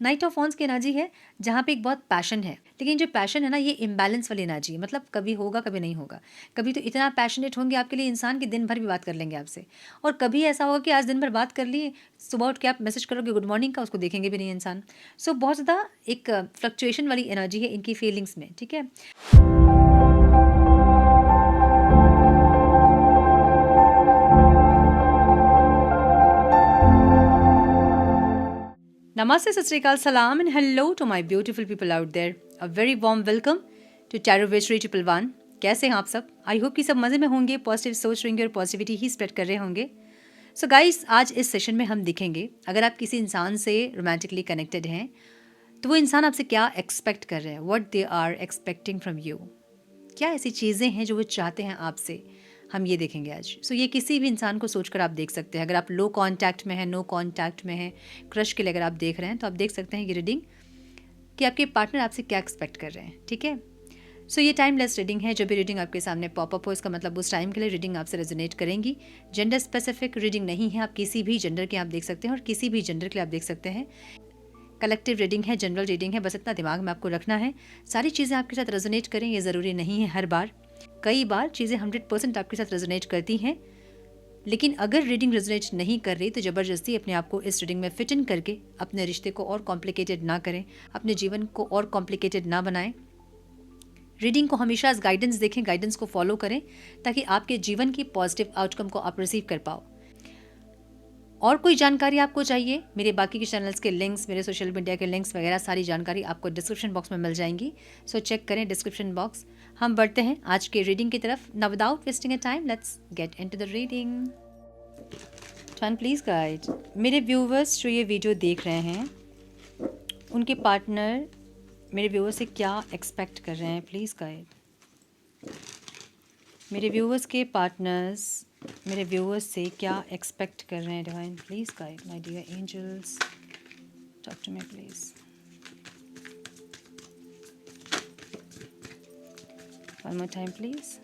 Night of wands की energy है जहाँ पे एक बहुत पैशन है, लेकिन जो पैशन है ना ये इम्बैलेंस वाली एनर्जी है, मतलब कभी होगा कभी नहीं होगा। कभी तो इतना पैशनेट होंगे आपके लिए इंसान कि दिन भर भी बात कर लेंगे आपसे, और कभी ऐसा होगा कि आज दिन भर बात कर लिए, सुबह उठ के आप मैसेज करोगे गुड मॉर्निंग का, उसको देखेंगे भी नहीं इंसान। सो बहुत ज़्यादा एक फ्लक्चुएशन वाली एनर्जी है इनकी फीलिंग्स में, ठीक है। Namaste, Sat Sri Akal, Salam, and hello to my beautiful people out there. A very warm welcome to Tarot Witchery 111. कैसे हैं आप सब? आई होप कि सब मज़े में होंगे, पॉजिटिव सोच रहे होंगे और पॉजिटिविटी ही स्प्रेड कर रहे होंगे। सो गाइस, आज इस सेशन में हम दिखेंगे अगर आप किसी इंसान से रोमांटिकली कनेक्टेड हैं तो वो इंसान आपसे क्या एक्सपेक्ट कर रहे हैं, what they are expecting from you. क्या ऐसी चीज़ें हैं जो वो चाहते हैं आपसे, हम ये देखेंगे आज। सो ये किसी भी इंसान को सोचकर आप देख सकते हैं। अगर आप लो कांटेक्ट में हैं, नो कांटेक्ट में हैं, क्रश के लिए अगर आप देख रहे हैं तो आप देख सकते हैं ये रीडिंग कि आपके पार्टनर आपसे क्या एक्सपेक्ट कर रहे हैं, ठीक है। सो ये टाइमलेस रीडिंग है। जब भी रीडिंग आपके सामने पॉपअप हो इसका मतलब उस टाइम के लिए रीडिंग आपसे रेजोनेट करेंगी। जेंडर स्पेसिफिक रीडिंग नहीं है, आप किसी भी जेंडर के आप देख सकते हैं और किसी भी जेंडर के लिए आप देख सकते हैं। कलेक्टिव रीडिंग है, जनरल रीडिंग है, बस इतना दिमाग में आपको रखना है। सारी चीज़ें आपके साथ रेजोनेट करें ये ज़रूरी नहीं है हर बार। कई बार चीज़ें 100% आपके साथ रेजोनेट करती हैं, लेकिन अगर रीडिंग रेजोनेट नहीं कर रही तो ज़बरदस्ती अपने आप को इस रीडिंग में फिट इन करके अपने रिश्ते को और कॉम्प्लिकेटेड ना करें, अपने जीवन को और कॉम्प्लिकेटेड ना बनाएं। रीडिंग को हमेशा एज गाइडेंस देखें, गाइडेंस को फॉलो करें ताकि आपके जीवन की पॉजिटिव आउटकम को आप रिसीव कर पाओ। और कोई जानकारी आपको चाहिए, मेरे बाकी के चैनल्स के लिंक्स, मेरे सोशल मीडिया के लिंक्स वगैरह सारी जानकारी आपको डिस्क्रिप्शन बॉक्स में मिल जाएंगी। सो चेक करें डिस्क्रिप्शन बॉक्स। हम बढ़ते हैं आज के रीडिंग की तरफ। Now without wasting a time let's get into the reading. Turn please guide. मेरे व्यूवर्स जो ये वीडियो देख रहे हैं उनके पार्टनर मेरे व्यूवर्स से क्या एक्सपेक्ट कर रहे हैं, प्लीज़ गाइड। मेरे व्यूवर्स के पार्टनर्स मेरे व्यूवर्स से क्या एक्सपेक्ट कर रहे हैं, divine please guide my dear angels, talk to me please. One more time please.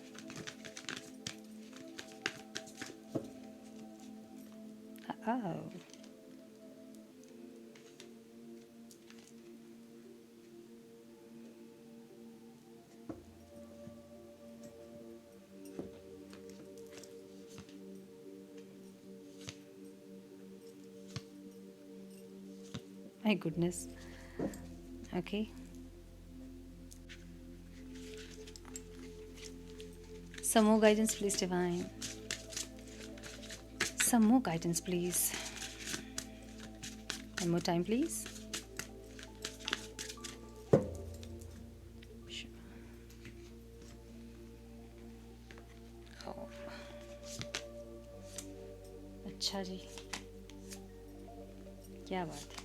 My goodness. Okay. Some more guidance, please, divine. Some more guidance, please. One more time, please. Oh. अच्छा जी, क्या बात है।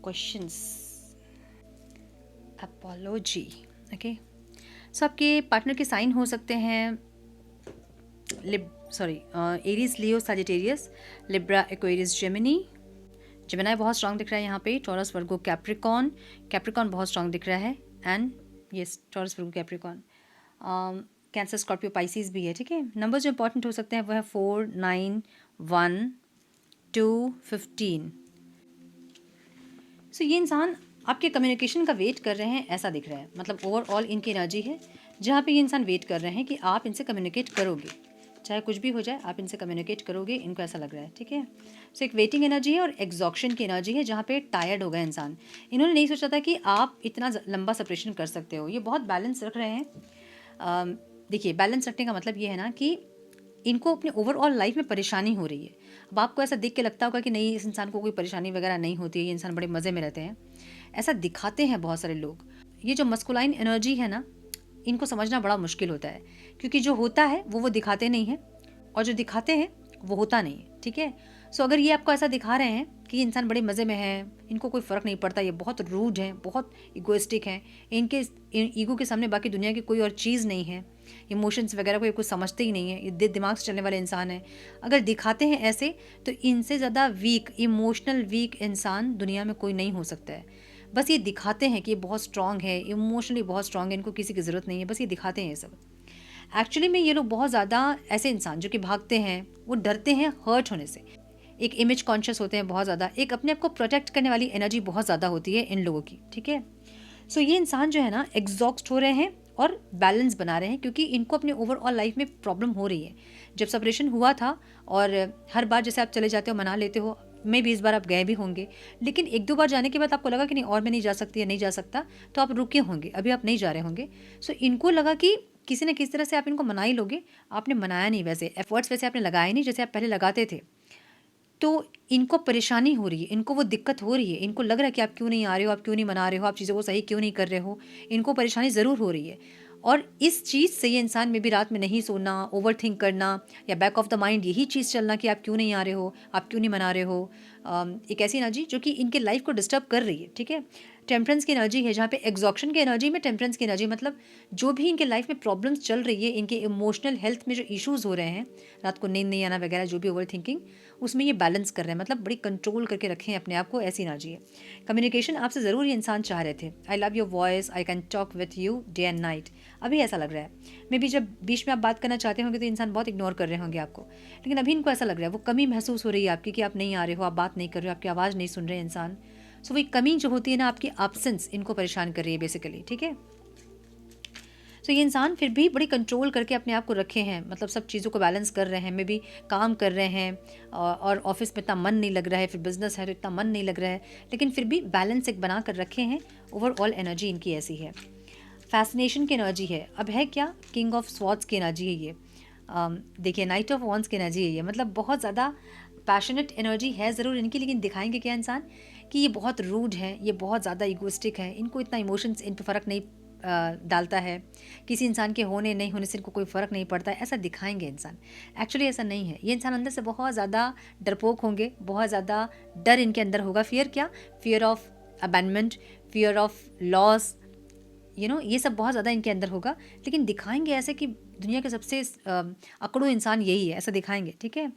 Questions, apology, okay. सो आपके partner के sign हो सकते हैं Aries, Leo, Sagittarius, Libra, Aquarius, Gemini. Gemini बहुत स्ट्रांग दिख रहा है यहाँ पे। Taurus, Virgo, Capricorn. कैप्रिकॉन बहुत स्ट्रांग दिख रहा है। And yes, Taurus, Virgo, Capricorn. Cancer, Scorpio, Pisces भी है, ठीक है। नंबर जो इंपॉर्टेंट हो सकते हैं वो है 4, 9, 1, 2, 15। सो ये इंसान आपके कम्युनिकेशन का वेट कर रहे हैं ऐसा दिख रहा है, मतलब ओवरऑल इनकी एनर्जी है जहाँ पे ये इंसान वेट कर रहे हैं कि आप इनसे कम्युनिकेट करोगे, चाहे कुछ भी हो जाए आप इनसे कम्युनिकेट करोगे, इनको ऐसा लग रहा है, ठीक है। सो एक वेटिंग एनर्जी है और एग्जॉक्शन की एनर्जी है जहाँ पे टायर्ड हो गया इंसान। इन्होंने नहीं सोचा था कि आप इतना लंबा सेपरेशन कर सकते हो। ये बहुत बैलेंस रख रहे हैं। देखिए, बैलेंस रखने का मतलब ये है ना कि इनको अपने ओवरऑल लाइफ में परेशानी हो रही है। अब आपको ऐसा देख के लगता होगा कि नहीं, इस इंसान को कोई परेशानी वगैरह नहीं होती है, ये इंसान बड़े मज़े में रहते हैं, ऐसा दिखाते हैं बहुत सारे लोग। ये जो मस्कुलाइन एनर्जी है ना, इनको समझना बड़ा मुश्किल होता है, क्योंकि जो होता है वो दिखाते नहीं हैं और जो दिखाते हैं वो होता नहीं है, ठीक है। सो अगर ये आपको ऐसा दिखा रहे हैं कि ये इंसान बड़े मज़े में है, इनको कोई फ़र्क नहीं पड़ता, ये बहुत रूड हैं, बहुत इगोइस्टिक हैं, इनके ईगो के सामने बाकी दुनिया की कोई और चीज़ नहीं है, इमोशंस वगैरह को ये कुछ समझते ही नहीं है, ये दिमाग से चलने वाले इंसान हैं। अगर दिखाते हैं ऐसे तो इनसे ज़्यादा वीक, इमोशनल वीक इंसान दुनिया में कोई नहीं हो सकता है। बस ये दिखाते हैं कि ये बहुत स्ट्रांग है, इमोशनली बहुत स्ट्रांग है, इनको किसी की ज़रूरत नहीं है, बस ये दिखाते हैं ये सब। एक्चुअली में ये लोग बहुत ज़्यादा ऐसे इंसान जो कि भागते हैं, वो डरते हैं हर्ट होने से, एक इमेज कॉन्शियस होते हैं बहुत ज़्यादा, एक अपने आप को प्रोटेक्ट करने वाली एनर्जी बहुत ज़्यादा होती है इन लोगों की, ठीक है। सो ये इंसान जो है ना एग्जॉस्ट हो रहे हैं और बैलेंस बना रहे हैं, क्योंकि इनको अपने ओवरऑल लाइफ में प्रॉब्लम हो रही है। जब सेपरेशन हुआ था और हर बार जैसे आप चले जाते हो, मना लेते हो, मे भी इस बार आप गए भी होंगे, लेकिन एक दो बार जाने के बाद आपको लगा कि नहीं और मैं नहीं जा सकती या नहीं जा सकता, तो आप रुके होंगे, अभी आप नहीं जा रहे होंगे। सो इनको लगा कि किसी न किसी तरह से आप इनको मना ही लोगे। आपने मनाया नहीं, वैसे एफर्ट्स वैसे आपने लगाए नहीं जैसे आप पहले लगाते थे, तो इनको परेशानी हो रही है, इनको वो दिक्कत हो रही है, इनको लग रहा है कि आप क्यों नहीं आ रहे हो, आप क्यों नहीं मना रहे हो, आप चीज़ों को सही क्यों नहीं कर रहे हो, इनको परेशानी ज़रूर हो रही है। और इस चीज़ से ये इंसान में भी रात में नहीं सोना, ओवरथिंक करना, या बैक ऑफ द माइंड यही चीज़ चलना कि आप क्यों नहीं आ रहे हो, आप क्यों नहीं मना रहे हो। एक ऐसी एनर्जी जो कि इनके लाइफ को डिस्टर्ब कर रही है, ठीक है। टेम्परेंस की एनर्जी है, जहाँ पे एग्जॉक्शन की एनर्जी में टेम्परेंस की एनर्जी, मतलब जो भी इनके लाइफ में प्रॉब्लम्स चल रही है, इनके इमोशनल हेल्थ में जो इश्यूज़ हो रहे हैं, रात को नींद नहीं आना वगैरह, जो भी ओवर थिंकिंग, उसमें ये बैलेंस कर रहे हैं, मतलब बड़ी कंट्रोल करके रखें अपने आप को, ऐसी एनर्जी है। कम्युनिकेशन आपसे ज़रूर ये इंसान चाह रहे थे, I love your voice, I can talk with you day and night, अभी ऐसा लग रहा है। मे बी जब बीच में आप बात करना चाहते होंगे तो इंसान बहुत इग्नोर कर रहे होंगे आपको, लेकिन अभी इनको ऐसा लग रहा है, वो कमी महसूस हो रही है आपकी कि आप नहीं आ रहे हो, आप बात नहीं कर रहे हो, आपकी आवाज़ नहीं सुन रहे इंसान। सो वही कमी जो होती है ना, आपकी एब्सेंस इनको परेशान कर रही है बेसिकली, ठीक है। सो ये इंसान फिर भी बड़ी कंट्रोल करके अपने आप को रखे हैं, मतलब सब चीज़ों को बैलेंस कर रहे हैं, मे भी काम कर रहे हैं और ऑफिस में इतना मन नहीं लग रहा है, फिर बिजनेस है तो इतना मन नहीं लग रहा है, लेकिन फिर भी बैलेंस एक बना कर रखे हैं। ओवरऑल एनर्जी इनकी ऐसी है। फैसिनेशन की एनर्जी है, अब है क्या, किंग ऑफ स्वॉर्ड्स की एनर्जी है ये। देखिए नाइट ऑफ वॉन्ड्स की एनर्जी है ये, मतलब बहुत ज़्यादा पैशनेट एनर्जी है ज़रूर इनकी, लेकिन दिखाएंगे क्या इंसान कि ये बहुत रूड हैं, ये बहुत ज़्यादा इगोइस्टिक हैं, इनको इतना इमोशंस इन पर फ़र्क नहीं डालता है, किसी इंसान के होने नहीं होने से इनको कोई फ़र्क नहीं पड़ता है, ऐसा दिखाएंगे इंसान। एक्चुअली ऐसा नहीं है, ये इंसान अंदर से बहुत ज़्यादा डरपोक होंगे, बहुत ज़्यादा डर इनके अंदर होगा। फियर क्या, fear of abandonment, fear of loss, ये सब बहुत ज़्यादा इनके अंदर होगा, लेकिन दिखाएंगे ऐसे कि दुनिया के सबसे अकड़ू इंसान यही है, ऐसा दिखाएंगे, ठीक है।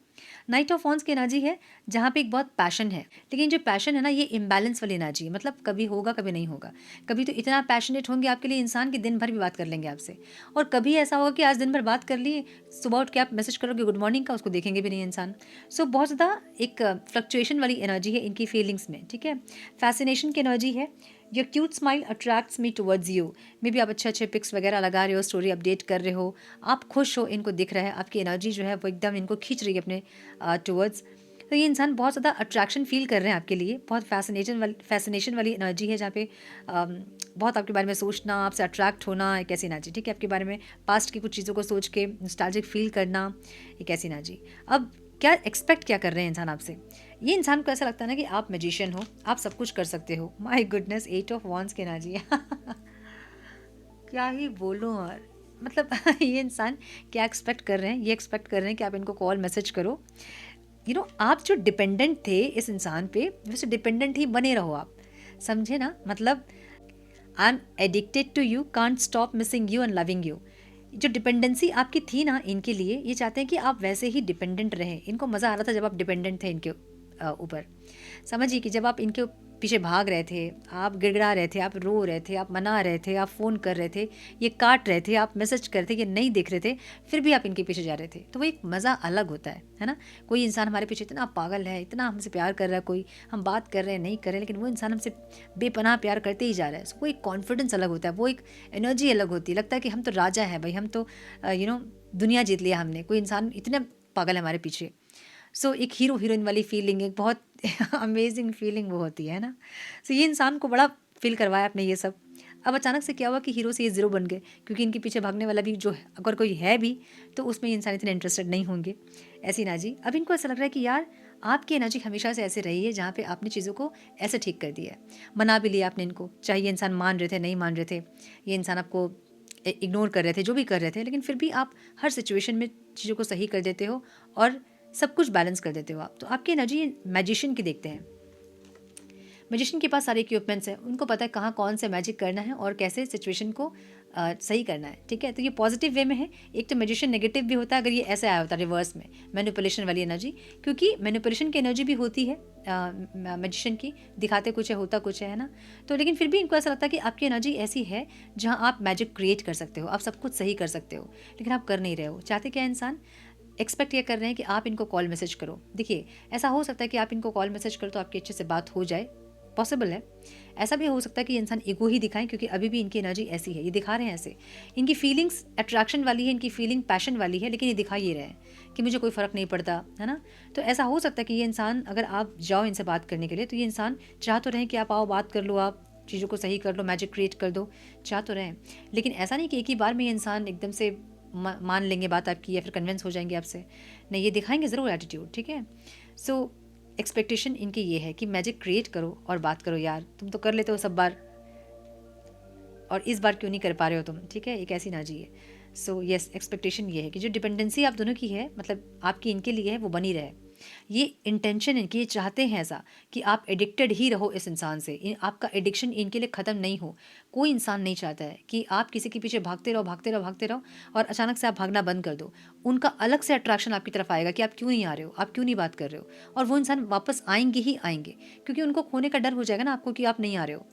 नाइट ऑफ वॉन्ड्स की एनर्जी है, जहाँ पे एक बहुत पैशन है, लेकिन जो पैशन है ना, ये इम्बैलेंस वाली एनर्जी है, मतलब कभी होगा कभी नहीं होगा। कभी तो इतना पैशनेट होंगे आपके लिए इंसान कि दिन भर भी बात कर लेंगे आपसे, और कभी ऐसा होगा कि आज दिन भर बात कर लिए, सुबह उठ के आप मैसेज करोगे गुड मॉर्निंग का, उसको देखेंगे भी नहीं इंसान। सो बहुत ज़्यादा एक फ्लक्चुएशन वाली एनर्जी है इनकी फीलिंग्स में, ठीक है। फैसिनेशन की एनर्जी है, your cute smile attracts me towards you, may be आप अच्छे अच्छे पिक्स वगैरह लगा रहे हो, स्टोरी अपडेट कर रहे हो, आप खुश हो, इनको दिख रहा है, आपकी एनर्जी जो है वो एकदम इनको खींच रही है अपने टुवर्ड्स। तो ये इंसान बहुत ज़्यादा अट्रैक्शन फील कर रहे हैं आपके लिए, बहुत फैसिनेशन वाली एनर्जी है, जहाँ पे बहुत आपके बारे में सोचना, आपसे अट्रैक्ट होना, एक ऐसी एनर्जी, ठीक है। आपके बारे में पास्ट की कुछ चीज़ों को सोच के नॉस्टैल्जिक फील करना, एक ऐसी एनर्जी। अब क्या एक्सपेक्ट क्या कर रहे हैं इंसान आपसे, ये इंसान को ऐसा लगता है ना कि आप मैजिशियन हो, आप सब कुछ कर सकते हो। माय गुडनेस, 8 ऑफ वॉन्ड्स की एनर्जी क्या ही बोलूँ, और मतलब ये इंसान क्या एक्सपेक्ट कर रहे हैं, ये एक्सपेक्ट कर रहे हैं कि आप इनको कॉल मैसेज करो। आप जो डिपेंडेंट थे इस इंसान पे, वैसे डिपेंडेंट ही बने रहो आप, समझे ना, मतलब I am addicted to you, can't stop missing you and loving you. जो डिपेंडेंसी आपकी थी ना इनके लिए, ये चाहते हैं कि आप वैसे ही डिपेंडेंट रहें। इनको मज़ा आ रहा था जब आप डिपेंडेंट थे इनके ऊपर। समझिए कि जब आप इनके पीछे भाग रहे थे, आप गिड़गिड़ा रहे थे, आप रो रहे थे, आप मना रहे थे, आप फ़ोन कर रहे थे, ये काट रहे थे, आप मैसेज कर रहे थे, ये नहीं देख रहे थे, फिर भी आप इनके पीछे जा रहे थे, तो वो एक मज़ा अलग होता है ना। कोई इंसान हमारे पीछे इतना पागल है, इतना हमसे प्यार कर रहा है, कोई हम बात कर रहे हैं नहीं कर रहे हैं, लेकिन वो इंसान हमसे बेपनाह प्यार करते ही जा रहा है। वो एक कॉन्फिडेंस अलग होता है, वो एक एनर्जी अलग होती है, लगता है कि हम तो राजा हैं भाई, हम तो दुनिया जीत लिया हमने, कोई इंसान इतने पागल है हमारे पीछे। सो एक हीरो हीरोइन वाली फीलिंग, एक बहुत अमेजिंग फीलिंग वो होती है ना। सो ये इंसान को बड़ा फील करवाया आपने ये सब। अब अचानक से क्या हुआ कि हीरो से ये ज़ीरो बन गए, क्योंकि इनके पीछे भागने वाला भी जो है, अगर कोई है भी तो उसमें ये इंसान इतने इंटरेस्टेड नहीं होंगे, ऐसी एनर्जी। अब इनको ऐसा लग रहा है कि यार आपकी एनर्जी हमेशा से ऐसे रही है, जहाँ पे आपने चीज़ों को ऐसे ठीक कर दिया है, मना भी लिया आपने इनको, चाहे ये इंसान मान रहे थे नहीं मान रहे थे, ये इंसान आपको इग्नोर कर रहे थे, जो भी कर रहे थे, लेकिन फिर भी आप हर सिचुएशन में चीज़ों को सही कर देते हो और सब कुछ बैलेंस कर देते हो आप। तो आपकी एनर्जी मैजिशियन की देखते हैं, मैजिशियन के पास सारे इक्विपमेंट्स हैं, उनको पता है कहाँ कौन से मैजिक करना है और कैसे सिचुएशन को सही करना है, ठीक है। तो ये पॉजिटिव वे में है। एक तो मैजिशियन नेगेटिव भी होता है अगर ये ऐसे आया होता रिवर्स में, मैनिपुलेशन वाली एनर्जी, क्योंकि मैनिपुलेशन की एनर्जी भी होती है मैजिशियन की, दिखाते कुछ है होता कुछ है ना। तो लेकिन फिर भी इनको ऐसा लगता है कि आपकी एनर्जी ऐसी है जहाँ आप मैजिक क्रिएट कर सकते हो, आप सब कुछ सही कर सकते हो, लेकिन आप कर नहीं रहे हो। चाहते क्या इंसान, एक्सपेक्ट ये कर रहे हैं कि आप इनको कॉल मैसेज करो। देखिए, ऐसा हो सकता है कि आप इनको कॉल मैसेज करो तो आपकी अच्छे से बात हो जाए, पॉसिबल है। ऐसा भी हो सकता है कि इंसान ईगो ही दिखाएं, क्योंकि अभी भी इनकी एनर्जी ऐसी है, ये दिखा रहे हैं ऐसे। इनकी फीलिंग्स अट्रैक्शन वाली है, इनकी फीलिंग पैशन वाली है, लेकिन ये दिखा ये रहे हैं कि मुझे कोई फ़र्क नहीं पड़ता, है ना। तो ऐसा हो सकता है कि ये इंसान, अगर आप जाओ इनसे बात करने के लिए, तो ये इंसान चाह तो रहे कि आप आओ बात कर लो, आप चीज़ों को सही कर लो, मैजिक क्रिएट कर दो, चाह तो रहें। लेकिन ऐसा नहीं कि एक ही बार में ये इंसान एकदम से मान लेंगे बात आपकी या फिर कन्विंस हो जाएंगे आपसे, नहीं, ये दिखाएंगे ज़रूर एटीट्यूड, ठीक है। सो एक्सपेक्टेशन इनकी ये है कि मैजिक क्रिएट करो और बात करो, यार तुम तो कर लेते हो सब बार, और इस बार क्यों नहीं कर पा रहे हो तुम, ठीक है। एक ऐसी एनर्जी है। सो यस, एक्सपेक्टेशन ये है कि जो डिपेंडेंसी आप दोनों की है, मतलब आपकी इनके लिए है, वो बनी रहे। ये इंटेंशन इनकी, ये चाहते हैं ऐसा कि आप एडिक्टेड ही रहो इस इंसान से, आपका एडिक्शन इनके लिए ख़त्म नहीं हो। कोई इंसान नहीं चाहता है कि आप किसी के पीछे भागते रहो भागते रहो भागते रहो और अचानक से आप भागना बंद कर दो। उनका अलग से अट्रैक्शन आपकी तरफ आएगा कि आप क्यों नहीं आ रहे हो, आप क्यों नहीं बात कर रहे हो, और वो इंसान वापस आएंगे ही आएंगे, क्योंकि उनको खोने का डर हो जाएगा ना आपको कि आप नहीं आ रहे हो।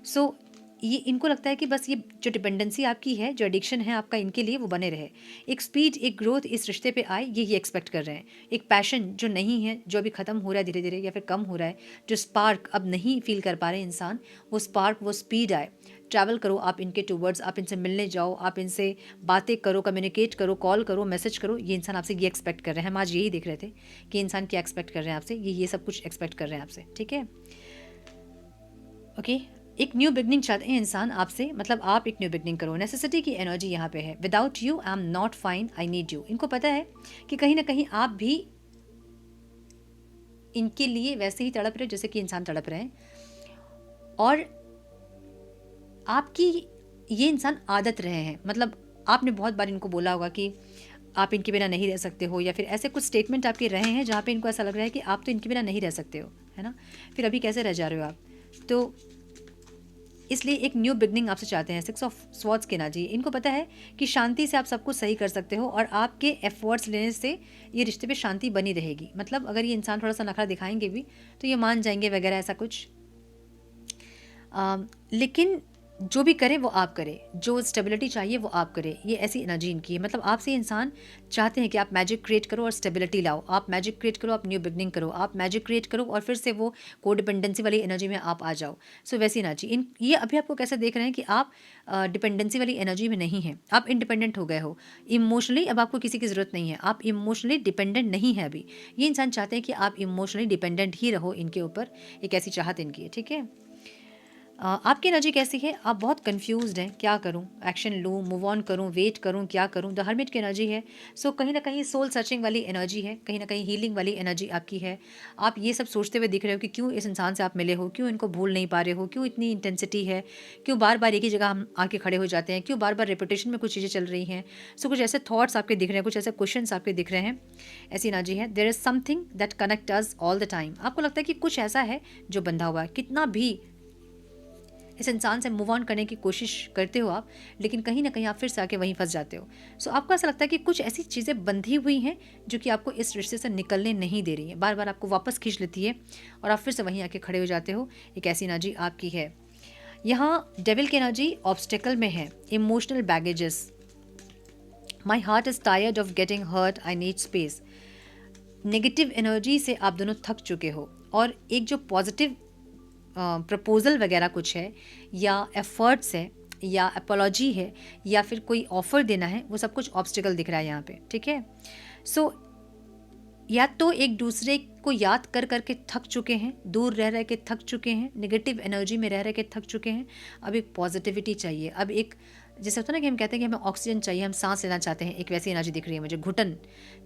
सो ये इनको लगता है कि बस ये जो डिपेंडेंसी आपकी है, जो एडिक्शन है आपका इनके लिए, वो बने रहे। एक स्पीड, एक ग्रोथ इस रिश्ते पे आए, ये एक्सपेक्ट कर रहे हैं। एक पैशन जो नहीं है, जो अभी ख़त्म हो रहा है धीरे धीरे या फिर कम हो रहा है, जो स्पार्क अब नहीं फील कर पा रहे इंसान, वो स्पार्क, वो स्पीड आए। ट्रैवल करो आप इनके टूवर्ड्स, आप इनसे मिलने जाओ, आप इनसे बातें करो, कम्युनिकेट करो, कॉल करो, मैसेज करो। ये इंसान आपसे ये एक्सपेक्ट कर रहे हैं। हम आज यही देख रहे थे कि इंसान क्या एक्सपेक्ट कर रहे हैं आपसे, ये सब कुछ एक्सपेक्ट कर रहे हैं आपसे, ठीक है। ओके, एक न्यू बिगनिंग चाहते हैं इंसान आपसे, मतलब आप एक न्यू बिगनिंग करो। नेसेसिटी की एनर्जी यहाँ पे है। Without you I am not fine, I need you. इनको पता है कि कहीं ना कहीं आप भी इनके लिए वैसे ही तड़प रहे जैसे कि इंसान तड़प रहे हैं, और आपकी ये इंसान आदत रहे हैं। मतलब आपने बहुत बार इनको बोला होगा कि आप इनके बिना नहीं रह सकते हो, या फिर ऐसे कुछ स्टेटमेंट आपके रहे हैं जहाँ पे इनको ऐसा लग रहा है कि आप तो इनके बिना नहीं रह सकते हो, है ना। फिर अभी कैसे रह जा रहे हो आप, तो इसलिए एक न्यू बिगनिंग आपसे चाहते हैं। 6 ऑफ स्वॉर्ड्स की एनर्जी, इनको पता है कि शांति से आप सब कुछ सही कर सकते हो, और आपके एफर्ट्स लेने से ये रिश्ते पे शांति बनी रहेगी। मतलब अगर ये इंसान थोड़ा सा नखरा दिखाएंगे भी तो ये मान जाएंगे वगैरह, ऐसा कुछ। लेकिन जो भी करें वो आप करें, जो स्टेबिलिटी चाहिए वो आप करें, ये ऐसी एनर्जी इनकी है। मतलब आपसे इंसान चाहते हैं कि आप मैजिक क्रिएट करो और स्टेबिलिटी लाओ, आप मैजिक क्रिएट करो, आप न्यू बिगनिंग करो, आप मैजिक क्रिएट करो और फिर से वो कोडिपेंडेंसी वाली एनर्जी में आप आ जाओ। सो वैसी एनर्जी ये अभी आपको कैसे देख रहे हैं कि आप डिपेंडेंसी वाली एनर्जी में नहीं हैं, आप इंडिपेंडेंट हो गए हो इमोशनली। अब आपको किसी की ज़रूरत नहीं है, आप इमोशनली डिपेंडेंट नहीं है अभी। ये इंसान चाहते हैं कि आप इमोशनली डिपेंडेंट ही रहो इनके ऊपर, एक ऐसी चाहत इनकी है, ठीक है। आपकी एनर्जी कैसी है, आप बहुत कंफ्यूज्ड हैं, क्या करूं, एक्शन लूं, मूव ऑन करूं, वेट करूं, क्या करूं। द हर्मिट की एनर्जी है। सो कहीं ना कहीं सोल सर्चिंग वाली एनर्जी है, कहीं ना कहीं हीलिंग वाली एनर्जी आपकी है। आप ये सब सोचते हुए दिख रहे हो कि क्यों इस इंसान से आप मिले हो, क्यों इनको भूल नहीं पा रहे हो, क्यों इतनी इंटेंसिटी है, क्यों बार बार एक ही जगह हम आके खड़े हो जाते हैं, क्यों बार बार रेपिटेशन में कुछ चीज़ें चल रही हैं। सो कुछ ऐसे थॉट्स आपके दिख रहे हैं, कुछ ऐसे क्वेश्चंस आपके दिख रहे हैं, ऐसी एनर्जी है। There is something that connect us all the time. आपको लगता है कि कुछ ऐसा है जो बंधा हुआ है, कितना भी इस इंसान से मूव ऑन करने की कोशिश करते हो आप, लेकिन कहीं ना कहीं आप फिर से आके वहीं फंस जाते हो। सो आपको ऐसा लगता है कि कुछ ऐसी चीज़ें बंधी हुई हैं जो कि आपको इस रिश्ते से निकलने नहीं दे रही है, बार बार आपको वापस खींच लेती है और आप फिर से वहीं आके खड़े हो जाते हो। एक ऐसी एनर्जी आपकी है। यहाँ डेविल की एनर्जी ऑब्स्टेकल में है, emotional baggages. My heart is tired of getting hurt, I need space. Negative energy से आप दोनों थक चुके हो, और एक जो पॉजिटिव प्रपोज़ल वगैरह कुछ है, या एफर्ट्स है, या अपोलॉजी है, या फिर कोई ऑफ़र देना है, वो सब कुछ ऑब्स्टिकल दिख रहा है यहाँ पे, ठीक है। सो या तो एक दूसरे को याद कर करके थक चुके हैं, दूर रह रह के थक चुके हैं, नेगेटिव एनर्जी में रह रह के थक चुके हैं। अब एक पॉजिटिविटी चाहिए, अब एक जैसे होता है ना कि हम कहते हैं कि हमें ऑक्सीजन चाहिए, हम सांस लेना चाहते हैं, एक वैसी एनर्जी दिख रही है मुझे, घुटन,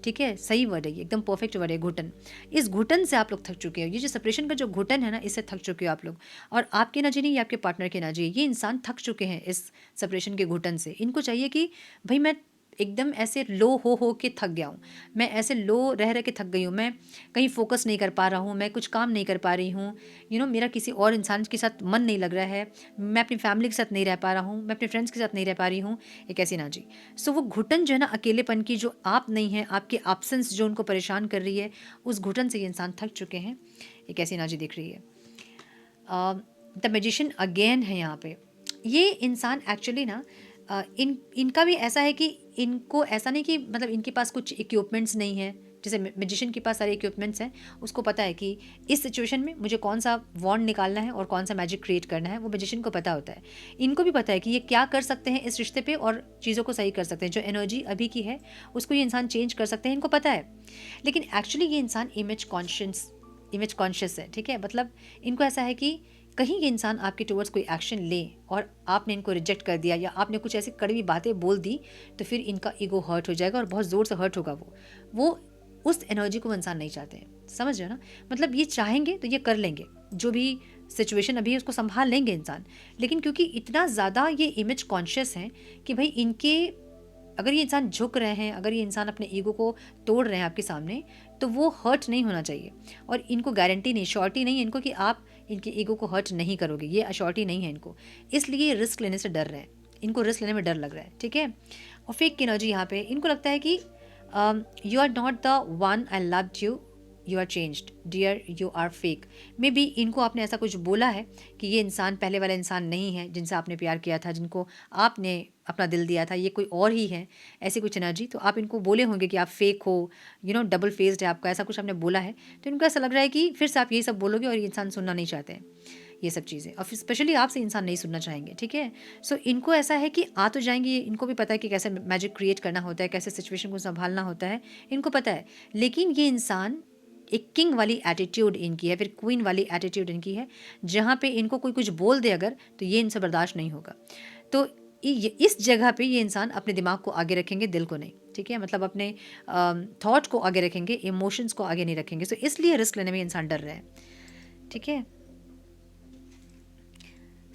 ठीक है, सही वर्ड है ये, एकदम परफेक्ट वर्ड है घुटन। इस घुटन से आप लोग थक चुके हो, ये जो सेपरेशन का जो घुटन है ना, इससे थक चुके हो आप लोग। और आपकी एनर्जी नहीं, ये आपके पार्टनर की एनर्जी है। ये इंसान थक चुके हैं इस सेपरेशन के घुटन से। इनको चाहिए कि भाई मैं एकदम ऐसे लो हो के थक गया हूँ, मैं ऐसे लो रह के थक गई हूँ, मैं कहीं फोकस नहीं कर पा रहा हूँ, मैं कुछ काम नहीं कर पा रही हूँ, मेरा किसी और इंसान के साथ मन नहीं लग रहा है, मैं अपनी फैमिली के साथ नहीं रह पा रहा हूँ, मैं अपने फ्रेंड्स के साथ नहीं रह पा रही हूँ, एक ऐसी एनर्जी। सो वो घुटन जो है ना अकेलेपन की, जो आप नहीं है, आपकी एब्सेंस जो उनको परेशान कर रही है, उस घुटन से ये इंसान थक चुके हैं, एक ऐसी एनर्जी दिख रही है। द मैजिशियन अगेन है यहाँ पे। ये इंसान एक्चुअली ना इनका भी ऐसा है कि इनको ऐसा नहीं कि मतलब इनके पास कुछ इक्विपमेंट्स नहीं है, जैसे मैजिशियन के पास सारे इक्विपमेंट्स हैं, उसको पता है कि इस सिचुएशन में मुझे कौन सा वॉन्ड निकालना है और कौन सा मैजिक क्रिएट करना है, वो मैजिशियन को पता होता है। इनको भी पता है कि ये क्या कर सकते हैं इस रिश्ते पे और चीज़ों को सही कर सकते हैं, जो एनर्जी अभी की है उसको ये इंसान चेंज कर सकते हैं, इनको पता है। लेकिन एक्चुअली ये इंसान इमेज कॉन्शियस है, ठीक है। मतलब इनको ऐसा है कि कहीं ये इंसान आपके टुवर्ड्स कोई एक्शन ले और आपने इनको रिजेक्ट कर दिया या आपने कुछ ऐसी कड़वी बातें बोल दी, तो फिर इनका ईगो हर्ट हो जाएगा और बहुत ज़ोर से हर्ट होगा। वो उस एनर्जी को वो इंसान नहीं चाहते हैं, समझ रहे हो ना। मतलब ये चाहेंगे तो ये कर लेंगे, जो भी सिचुएशन अभी है उसको संभाल लेंगे इंसान, लेकिन क्योंकि इतना ज़्यादा ये इमेज कॉन्शियस हैं कि भाई इनके, अगर ये इंसान झुक रहे हैं, अगर ये इंसान अपने ईगो को तोड़ रहे हैं आपके सामने, तो वो हर्ट नहीं होना चाहिए। और इनको गारंटी नहीं, श्योरिटी नहीं है इनको कि आप इनके ईगो को हर्ट नहीं करोगे, ये अश्योरिटी नहीं है इनको, इसलिए रिस्क लेने से डर रहे हैं, इनको रिस्क लेने में डर लग रहा है, ठीक है। और फेक की एनर्जी यहाँ पे, इनको लगता है कि you are not the one I loved you, you are changed dear, you are fake. Maybe इनको आपने ऐसा कुछ बोला है कि ये इंसान पहले वाला इंसान नहीं है जिनसे आपने प्यार किया था, जिनको आपने अपना दिल दिया था, ये कोई और ही है, ऐसी कुछ एनर्जी। तो आप इनको बोले होंगे कि आप फेक हो, डबल फेस्ड है आपका, ऐसा कुछ आपने बोला है, तो इनको ऐसा लग रहा है कि फिर से आप यही सब बोलोगे और ये इंसान सुनना नहीं चाहते हैं ये सब चीज़ें, और स्पेशली आपसे इंसान नहीं सुनना चाहेंगे, ठीक है। सो इनको ऐसा है कि आ तो जाएंगे, इनको भी पता है कि कैसे मैजिक क्रिएट करना होता है, कैसे सिचुएशन को संभालना होता है, इनको पता है। लेकिन ये इंसान, एक किंग वाली एटीट्यूड इनकी है, फिर क्वीन वाली एटीट्यूड इनकी है, जहाँ पे इनको कोई कुछ बोल दे अगर, तो ये इनसे बर्दाश्त नहीं होगा। तो इस जगह पे ये इंसान अपने दिमाग को आगे रखेंगे, दिल को नहीं, ठीक है। मतलब अपने थॉट को आगे रखेंगे, इमोशंस को आगे नहीं रखेंगे। सो इसलिए रिस्क लेने में इंसान डर रहे हैं, ठीक है।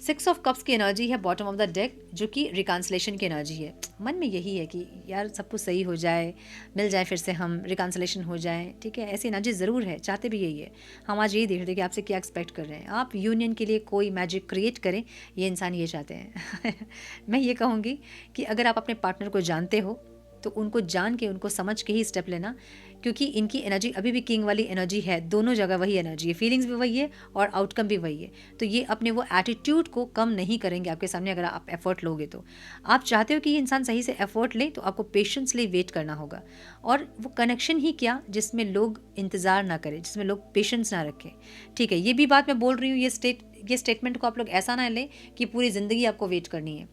6 ऑफ कप्स की एनर्जी है बॉटम ऑफ द डेक, जो कि रिकॉन्सिलेशन की एनर्जी है। मन में यही है कि यार सब कुछ सही हो जाए, मिल जाए, फिर से हम रिकॉन्सिलेशन हो जाए, ठीक है। ऐसी एनर्जी ज़रूर है, चाहते भी यही है। हम आज यही देख रहे थे कि आपसे क्या एक्सपेक्ट कर रहे हैं, आप यूनियन के लिए कोई मैजिक क्रिएट करें, ये इंसान ये चाहते हैं। मैं ये कहूँगी कि अगर आप अपने पार्टनर को जानते हो तो उनको जान के, उनको समझ के ही स्टेप लेना, क्योंकि इनकी एनर्जी अभी भी किंग वाली एनर्जी है, दोनों जगह वही एनर्जी है, फीलिंग्स भी वही है और आउटकम भी वही है। तो ये अपने वो एटीट्यूड को कम नहीं करेंगे आपके सामने, अगर आप एफर्ट लोगे तो। आप चाहते हो कि ये इंसान सही से एफर्ट ले, तो आपको पेशेंसली वेट करना होगा। और वो कनेक्शन ही क्या जिसमें लोग इंतज़ार ना करें, जिसमें लोग पेशेंस ना रखें, ठीक है। ये भी बात मैं बोल रही हूँ, ये स्टेटमेंट को आप लोग ऐसा ना लें कि पूरी ज़िंदगी आपको वेट करनी है।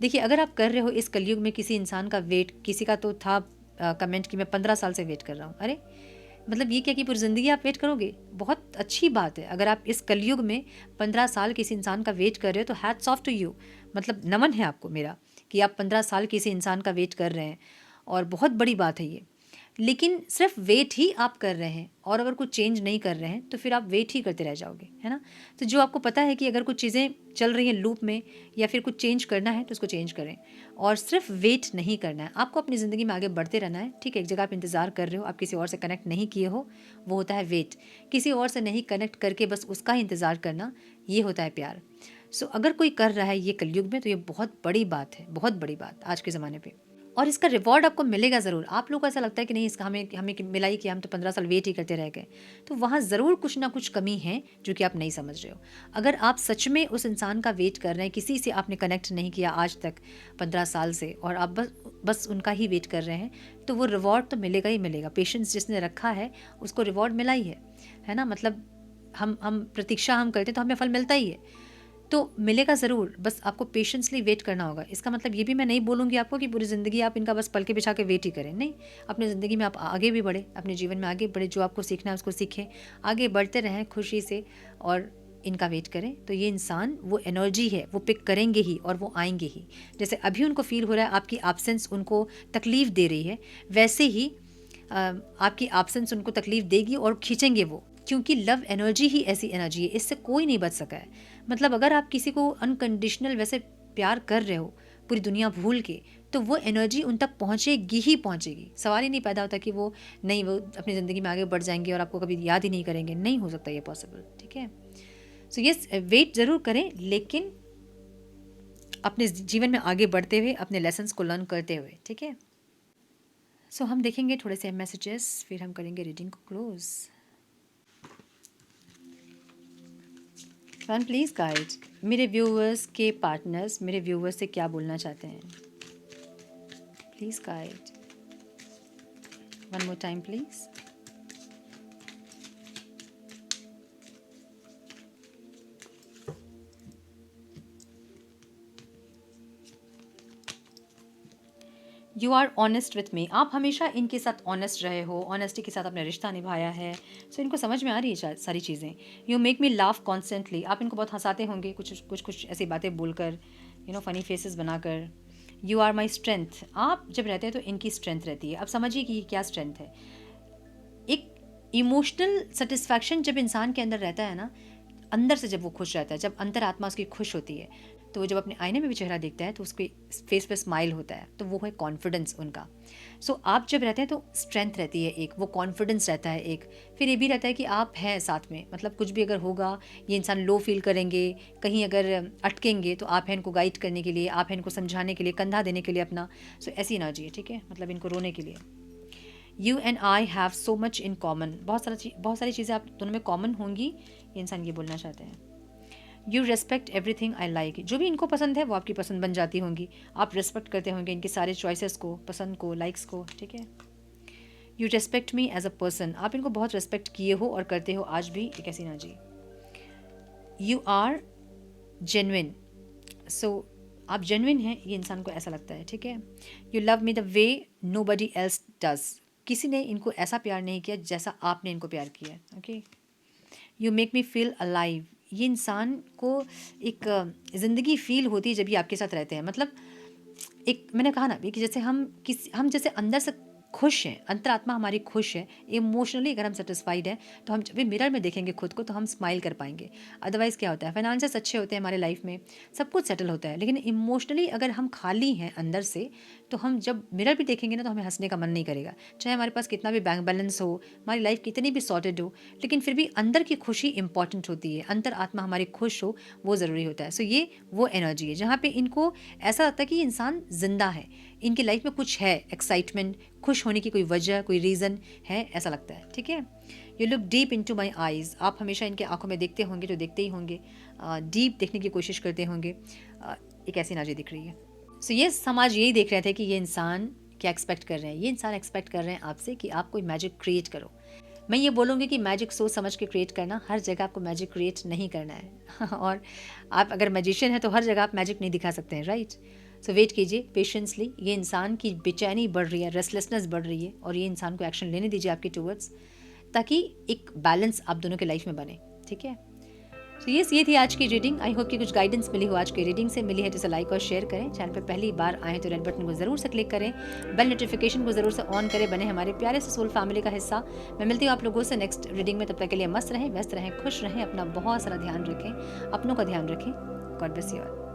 देखिए, अगर आप कर रहे हो इस कलयुग में किसी इंसान का वेट, किसी का तो था कमेंट कि मैं 15 साल से वेट कर रहा हूँ। अरे मतलब ये क्या कि पूरी ज़िंदगी आप वेट करोगे? बहुत अच्छी बात है अगर आप इस कलयुग में 15 साल किसी इंसान का वेट कर रहे हो, तो हैट्स ऑफ टू यू, मतलब नमन है आपको मेरा कि आप 15 साल किसी इंसान का वेट कर रहे हैं, और बहुत बड़ी बात है ये। लेकिन सिर्फ वेट ही आप कर रहे हैं और अगर कुछ चेंज नहीं कर रहे हैं, तो फिर आप वेट ही करते रह जाओगे, है ना। तो जो आपको पता है कि अगर कुछ चीज़ें चल रही हैं लूप में या फिर कुछ चेंज करना है, तो उसको चेंज करें और सिर्फ वेट नहीं करना है। आपको अपनी ज़िंदगी में आगे बढ़ते रहना है, ठीक है। एक जगह आप इंतज़ार कर रहे हो, आप किसी और से कनेक्ट नहीं किए हो, वो होता है वेट। किसी और से नहीं कनेक्ट करके बस उसका ही इंतज़ार करना, ये होता है प्यार। सो अगर कोई कर रहा है ये कलयुग में, तो ये बहुत बड़ी बात है, बहुत बड़ी बात आज के ज़माने पर, और इसका रिवॉर्ड आपको मिलेगा ज़रूर। आप लोगों को ऐसा लगता है कि नहीं, इसका हमें हमें मिला ही कि हम तो 15 साल वेट ही करते रह गए, तो वहाँ ज़रूर कुछ ना कुछ कमी है जो कि आप नहीं समझ रहे हो। अगर आप सच में उस इंसान का वेट कर रहे हैं, किसी से आपने कनेक्ट नहीं किया आज तक 15 साल से, और आप बस उनका ही वेट कर रहे हैं, तो वो रिवॉर्ड तो मिलेगा ही मिलेगा। पेशेंस जिसने रखा है उसको रिवॉर्ड मिला ही है ना। मतलब हम प्रतीक्षा हम करते तो हमें फल मिलता ही है, तो मिलेगा ज़रूर, बस आपको पेशेंसली वेट करना होगा। इसका मतलब ये भी मैं नहीं बोलूँगी आपको कि पूरी ज़िंदगी आप इनका बस पल के बिछा के वेट ही करें, नहीं। अपनी ज़िंदगी में आप आगे भी बढ़े, अपने जीवन में आगे बढ़े, जो आपको सीखना है उसको सीखें, आगे बढ़ते रहें खुशी से और इनका वेट करें। तो ये इंसान, वो एनर्जी है, वो पिक करेंगे ही और वो आएंगे ही। जैसे अभी उनको फील हो रहा है आपकी एब्सेंस उनको तकलीफ़ दे रही है, वैसे ही आपकी एब्सेंस उनको तकलीफ़ देगी और खींचेंगे वो, क्योंकि लव एनर्जी ही ऐसी एनर्जी है, इससे कोई नहीं बच सका है। मतलब अगर आप किसी को अनकंडीशनल वैसे प्यार कर रहे हो पूरी दुनिया भूल के, तो वो एनर्जी उन तक पहुँचेगी ही पहुँचेगी। सवाल ही नहीं पैदा होता कि वो नहीं, वो अपनी ज़िंदगी में आगे बढ़ जाएंगे और आपको कभी याद ही नहीं करेंगे। नहीं हो सकता ये पॉसिबल, ठीक है। सो यस, वेट ज़रूर करें, लेकिन अपने जीवन में आगे बढ़ते हुए, अपने लेसन्स को लर्न करते हुए, ठीक है। सो हम देखेंगे थोड़े से मैसेजेस, फिर हम करेंगे रीडिंग को क्लोज। वन प्लीज़ गाइड, मेरे व्यूअर्स के पार्टनर्स मेरे व्यूअर्स से क्या बोलना चाहते हैं? Please guide, one more time please. You are honest with me, आप हमेशा इनके साथ ऑनेस्ट रहे हो, ऑनेस्टी के साथ अपना रिश्ता निभाया है। सो इनको समझ में आ रही है सारी चीज़ें। You make me laugh constantly, आप इनको बहुत हंसाते होंगे कुछ ऐसी बातें बोलकर, फ़नी फेसेस बनाकर। यू आर माई स्ट्रेंथ, आप जब रहते हैं तो इनकी स्ट्रेंथ रहती है। अब समझिए कि क्या स्ट्रेंथ है। एक इमोशनल सेटिस्फैक्शन जब इंसान के अंदर रहता है ना, अंदर से जब वो खुश रहता है, जब अंतरात्मा उसकी खुश होती है, तो वो जब अपने आईने में भी चेहरा देखता है तो उसके फेस पे स्माइल होता है, तो वो है कॉन्फिडेंस उनका। सो आप जब रहते हैं तो स्ट्रेंथ रहती है एक, वो कॉन्फिडेंस रहता है एक। फिर ये भी रहता है कि आप हैं साथ में, मतलब कुछ भी अगर होगा, ये इंसान लो फील करेंगे, कहीं अगर अटकेंगे तो आप हैं इनको गाइड करने के लिए, आप हैं इनको समझाने के लिए, कंधा देने के लिए अपना। सो ऐसी एनर्जी है, ठीक है, मतलब इनको रोने के लिए। You and I have so much in common, बहुत सारी चीज़ें आप दोनों में कॉमन होंगी, ये इंसान ये बोलना चाहते हैं। You respect everything I like, जो भी इनको पसंद है वो आपकी पसंद बन जाती होंगी। आप रेस्पेक्ट करते होंगे इनके सारे चॉइसेस को, पसंद को, लाइक्स को, ठीक है। You respect me as a person, आप इनको बहुत रेस्पेक्ट किए हो और करते हो आज भी, एक ऐसी एनर्जी। यू आर जेन्युइन, सो आप जेन्युइन हैं, ये इंसान को ऐसा लगता है, ठीक है। You love me the way nobody else does, किसी ने इनको ऐसा प्यार नहीं किया जैसा आपने इनको प्यार किया, okay. You make me feel alive, ये इंसान को एक ज़िंदगी फील होती है जब ये आपके साथ रहते हैं। मतलब एक मैंने कहा ना अभी कि जैसे हम जैसे अंदर से खुश हैं, अंतरात्मा हमारी खुश है, इमोशनली अगर हम सेटिस्फाइड हैं, तो हम जब भी मिरर में देखेंगे खुद को तो हम स्माइल कर पाएंगे। अदरवाइज़ क्या होता है, फाइनेंसेस अच्छे होते हैं हमारे लाइफ में, सब कुछ सेटल होता है, लेकिन इमोशनली अगर हम खाली हैं अंदर से, तो हम जब मिरर भी देखेंगे ना तो हमें हंसने का मन नहीं करेगा। चाहे हमारे पास कितना भी बैंक बैलेंस हो, हमारी लाइफ कितनी भी सॉर्टेड हो, लेकिन फिर भी अंदर की खुशी इंपॉर्टेंट होती है, अंतर आत्मा हमारी खुश हो वो ज़रूरी होता है। सो ये वो एनर्जी है जहाँ पे इनको ऐसा लगता है कि ये इंसान जिंदा है, इनकी लाइफ में कुछ है, एक्साइटमेंट, खुश होने की कोई वजह, कोई रीज़न है, ऐसा लगता है, ठीक है। You look deep into my eyes, आप हमेशा इनके आंखों में देखते होंगे, तो देखते ही होंगे, डीप देखने की कोशिश करते होंगे। एक ऐसी एनर्जी दिख रही है। सो ये समाज यही देख रहे थे कि ये इंसान क्या एक्सपेक्ट कर रहे हैं। ये इंसान एक्सपेक्ट कर रहे हैं आपसे कि आप कोई मैजिक क्रिएट करो। मैं ये बोलूँगी कि मैजिक सोच समझ के क्रिएट करना, हर जगह आपको मैजिक क्रिएट नहीं करना है और आप अगर मैजिशियन हैं तो हर जगह आप मैजिक नहीं दिखा सकते हैं, राइट। सो वेट कीजिए पेशेंसली, ये इंसान की बेचैनी बढ़ रही है, रेस्टलेसनेस बढ़ रही है, और ये इंसान को एक्शन लेने दीजिए आपके टूवर्ड्स, ताकि एक बैलेंस आप दोनों के लाइफ में बने, ठीक है। तो ये थी आज की रीडिंग। आई होप कि कुछ गाइडेंस मिली हो आज की रीडिंग से। मिली है तो इसे लाइक और शेयर करें। चैनल पर पहली बार आए तो रेड बटन को ज़रूर से क्लिक करें, बेल नोटिफिकेशन को ज़रूर से ऑन करें, बने हमारे प्यारे से सोल फैमिली का हिस्सा। मैं मिलती हूँ आप लोगों से नेक्स्ट रीडिंग में। तब तक के लिए मस्त रहें, व्यस्त रहें, खुश रहें, अपना बहुत सारा ध्यान रखें, अपनों का ध्यान रखें। God bless you all.